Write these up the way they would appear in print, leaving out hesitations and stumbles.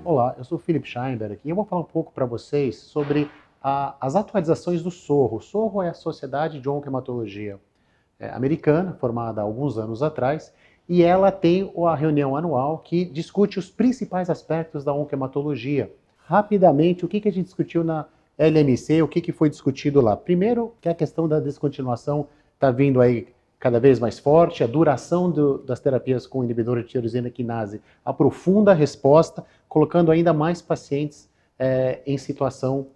Olá, eu sou o Philip Scheinberg e eu vou falar um pouco para vocês sobre as atualizações do SORRO. O SORRO é a Sociedade de Oncohematologia americana, formada há alguns anos atrás, e ela tem a reunião anual que discute os principais aspectos da oncohematologia. Rapidamente, o que a gente discutiu na LMC, o que foi discutido lá? Primeiro, que a questão da descontinuação está vindo aí cada vez mais forte, a duração das terapias com inibidor de tirosina quinase aprofunda a resposta, colocando ainda mais pacientes em situação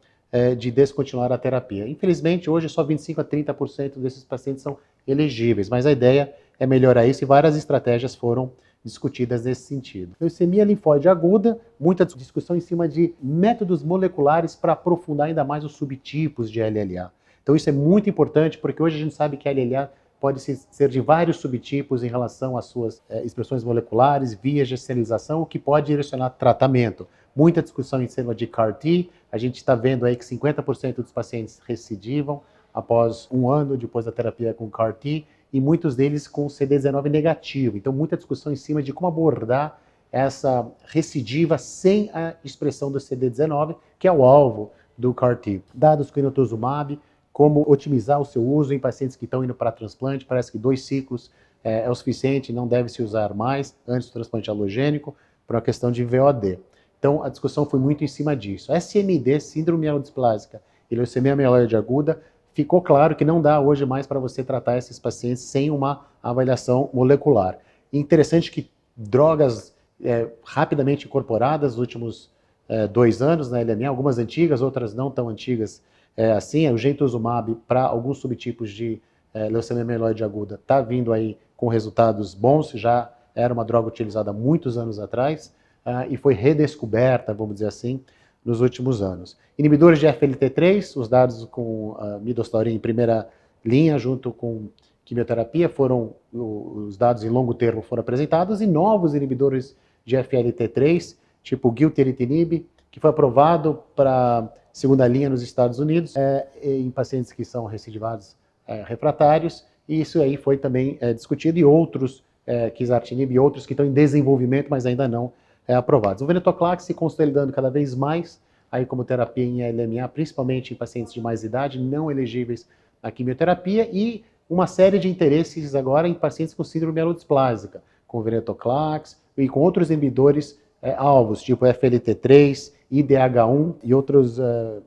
de descontinuar a terapia. Infelizmente, hoje só 25 a 30% desses pacientes são elegíveis, mas a ideia é melhorar isso e várias estratégias foram discutidas nesse sentido. Leucemia linfóide aguda, muita discussão em cima de métodos moleculares para aprofundar ainda mais os subtipos de LLA. Então isso é muito importante porque hoje a gente sabe que a LLA pode ser de vários subtipos em relação às suas expressões moleculares, vias de sinalização, o que pode direcionar tratamento. Muita discussão em cima de CAR-T, a gente está vendo aí que 50% dos pacientes recidivam após um ano depois da terapia com CAR-T, e muitos deles com CD19 negativo. Então, muita discussão em cima de como abordar essa recidiva sem a expressão do CD19, que é o alvo do CAR-T. Dados com inotuzumab, como otimizar o seu uso em pacientes que estão indo para transplante, parece que 2 ciclos é o suficiente, não deve se usar mais antes do transplante alogênico, para uma questão de VOD. Então, a discussão foi muito em cima disso. SMD, síndrome mielodisplásica e leucemia mieloide aguda, ficou claro que não dá hoje mais para você tratar esses pacientes sem uma avaliação molecular. Interessante que drogas rapidamente incorporadas nos últimos 2 anos na LMA, algumas antigas, outras não tão antigas assim, o genituzumab para alguns subtipos de leucemia mieloide aguda está vindo aí com resultados bons, já era uma droga utilizada há muitos anos atrás e foi redescoberta, vamos dizer assim, nos últimos anos. Inibidores de FLT3, os dados com midostaurin em primeira linha, junto com quimioterapia, os dados em longo termo foram apresentados, e novos inibidores de FLT3, tipo gilteritinib, que foi aprovado para segunda linha nos Estados Unidos, em pacientes que são recidivados refratários, e isso aí foi também discutido, e outros, quizartinib e outros que estão em desenvolvimento, mas ainda não aprovados. O venetoclax se consolidando cada vez mais aí como terapia em LMA, principalmente em pacientes de mais idade, não elegíveis à quimioterapia, e uma série de interesses agora em pacientes com síndrome mielodisplásica, com venetoclax e com outros inibidores alvos, tipo FLT3, IDH1 e outras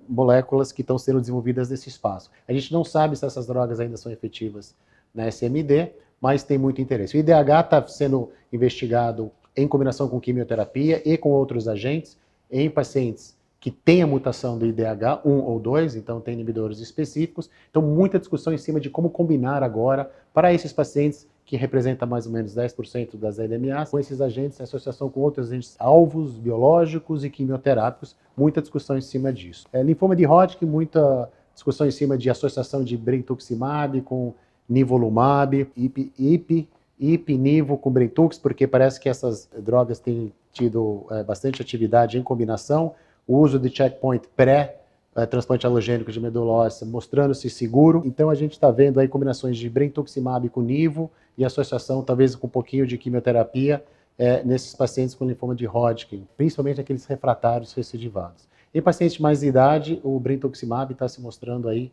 moléculas que estão sendo desenvolvidas nesse espaço. A gente não sabe se essas drogas ainda são efetivas na SMD, mas tem muito interesse. O IDH está sendo investigado em combinação com quimioterapia e com outros agentes, em pacientes que têm a mutação do IDH 1 ou 2, então tem inibidores específicos. Então, muita discussão em cima de como combinar agora para esses pacientes que representam mais ou menos 10% das LMAs, com esses agentes em associação com outros agentes alvos biológicos e quimioterápicos, muita discussão em cima disso. Linfoma de Hodgkin, muita discussão em cima de associação de brentuximab com nivolumab, nivo com Brentuximab, porque parece que essas drogas têm tido bastante atividade em combinação. O uso de checkpoint pré-transplante alogênico de medula óssea mostrando-se seguro. Então a gente está vendo aí combinações de brentuximab com nivo e associação talvez com um pouquinho de quimioterapia nesses pacientes com linfoma de Hodgkin, principalmente aqueles refratários recidivados. Em pacientes de mais idade, o brentuximab está se mostrando aí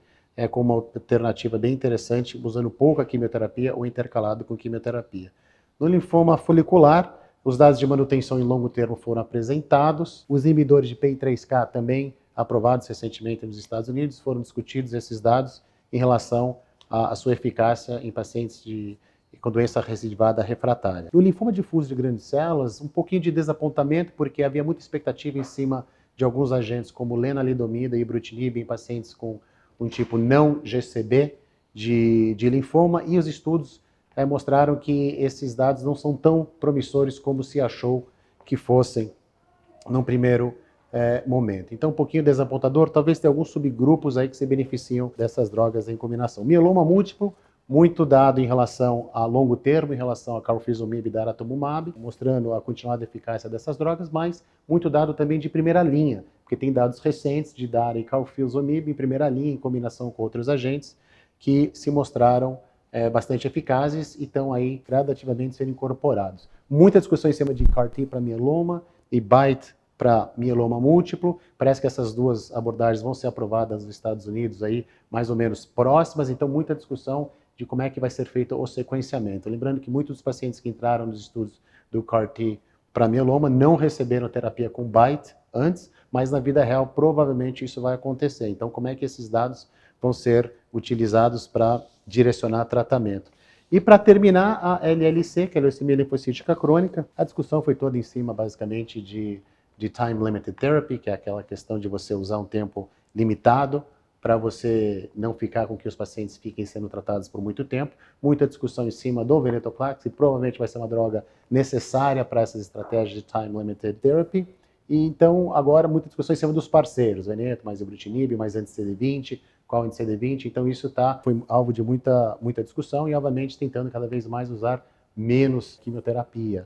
como uma alternativa bem interessante, usando pouca quimioterapia ou intercalado com quimioterapia. No linfoma folicular, os dados de manutenção em longo termo foram apresentados, os inibidores de PI3K também aprovados recentemente nos Estados Unidos, foram discutidos esses dados em relação à sua eficácia em pacientes com doença recidivada refratária. No linfoma difuso de grandes células, um pouquinho de desapontamento, porque havia muita expectativa em cima de alguns agentes como lenalidomida e ibrutinib em pacientes com um tipo não GCB de linfoma, e os estudos mostraram que esses dados não são tão promissores como se achou que fossem num primeiro momento. Então, um pouquinho desapontador, talvez tenha alguns subgrupos aí que se beneficiam dessas drogas em combinação. Mieloma múltiplo, muito dado em relação a longo termo, em relação a carfilzomib e daratumumab, mostrando a continuada eficácia dessas drogas, mas muito dado também de primeira linha, porque tem dados recentes de dara e carfilzomib em primeira linha, em combinação com outros agentes, que se mostraram bastante eficazes e estão aí gradativamente sendo incorporados. Muita discussão em cima de CAR-T para mieloma e BiTE para mieloma múltiplo. Parece que essas duas abordagens vão ser aprovadas nos Estados Unidos aí mais ou menos próximas, então muita discussão de como é que vai ser feito o sequenciamento. Lembrando que muitos dos pacientes que entraram nos estudos do CAR-T para mieloma não receberam terapia com BiTE antes, mas na vida real provavelmente isso vai acontecer. Então como é que esses dados vão ser utilizados para direcionar tratamento? E para terminar, a LLC, que é a leucemia linfocítica crônica, a discussão foi toda em cima basicamente de time limited therapy, que é aquela questão de você usar um tempo limitado para você não ficar com que os pacientes fiquem sendo tratados por muito tempo. Muita discussão em cima do venetoclax, e provavelmente vai ser uma droga necessária para essas estratégias de time limited therapy. E então, agora, muita discussão em cima dos parceiros, veneto, mais ibrutinib, mais anti-CD20, qual anti-CD20. Então, isso foi alvo de muita discussão e, obviamente, tentando cada vez mais usar menos quimioterapia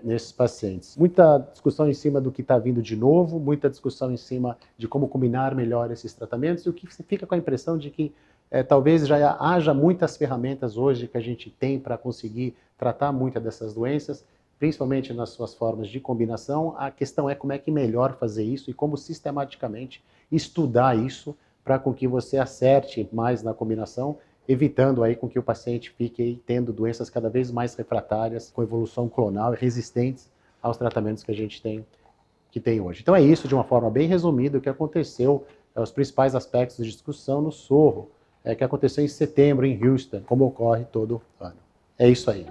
nesses pacientes. Muita discussão em cima do que está vindo de novo, muita discussão em cima de como combinar melhor esses tratamentos, e o que você fica com a impressão de que talvez já haja muitas ferramentas hoje que a gente tem para conseguir tratar muitas dessas doenças, principalmente nas suas formas de combinação. A questão é como é que melhor fazer isso e como sistematicamente estudar isso para com que você acerte mais na combinação, evitando aí com que o paciente fique aí tendo doenças cada vez mais refratárias, com evolução clonal e resistentes aos tratamentos que a gente tem hoje. Então é isso, de uma forma bem resumida, o que aconteceu, os principais aspectos de discussão no SORRO, que aconteceu em setembro em Houston, como ocorre todo ano. É isso aí.